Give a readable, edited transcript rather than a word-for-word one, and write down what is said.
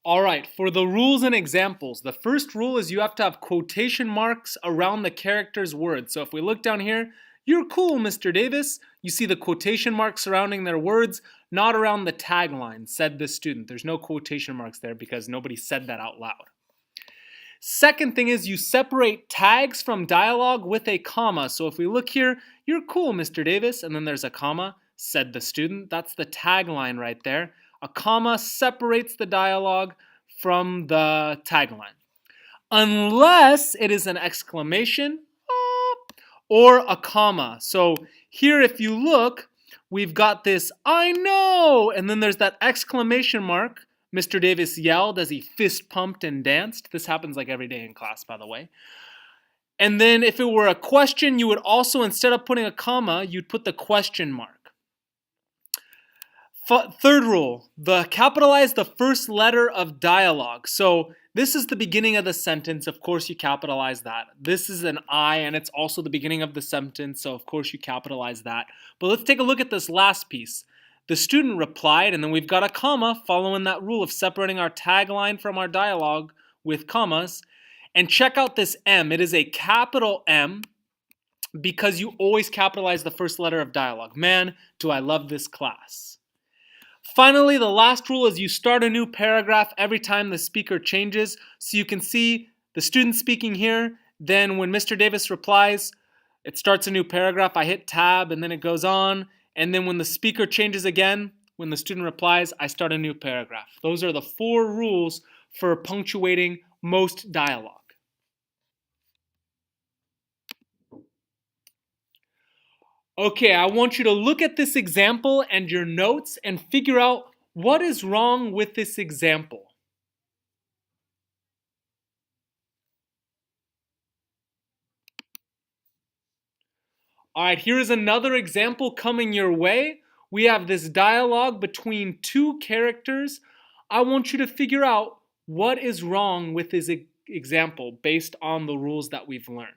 All right, for the rules and examples, the first rule is you have to have quotation marks around the character's words. So if we look down here, "You're cool, Mr. Davis." You see the quotation marks surrounding their words, not around the tagline, "said the student." There's no quotation marks there because nobody said that out loud. Second thing is you separate tags from dialogue with a comma. So if we look here, "You're cool, Mr. Davis," and then there's a comma, "said the student." That's the tagline right there. A comma separates the dialogue from the tagline. Unless it is an exclamation or a comma. So here if you look, we've got this "I know," and then there's that exclamation mark. Mr. Davis yelled as he fist pumped and danced. This happens like every day in class, by the way. And then if it were a question, you would also, instead of putting a comma, you'd put the question mark. Third rule, capitalize the first letter of dialogue. So this is the beginning of the sentence. Of course, you capitalize that. This is an I, and it's also the beginning of the sentence. So of course, you capitalize that. But let's take a look at this last piece. The student replied, and then we've got a comma following that rule of separating our tagline from our dialogue with commas. And check out this M. It is a capital M because you always capitalize the first letter of dialogue. Man, do I love this class. Finally, the last rule is you start a new paragraph every time the speaker changes. So you can see the student speaking here. Then when Mr. Davis replies, it starts a new paragraph. I hit tab and then it goes on. And then when the speaker changes again, when the student replies, I start a new paragraph. Those are the 4 rules for punctuating most dialogue. Okay, I want you to look at this example and your notes and figure out what is wrong with this example. All right, here's another example coming your way. We have this dialogue between 2 characters. I want you to figure out what is wrong with this example based on the rules that we've learned.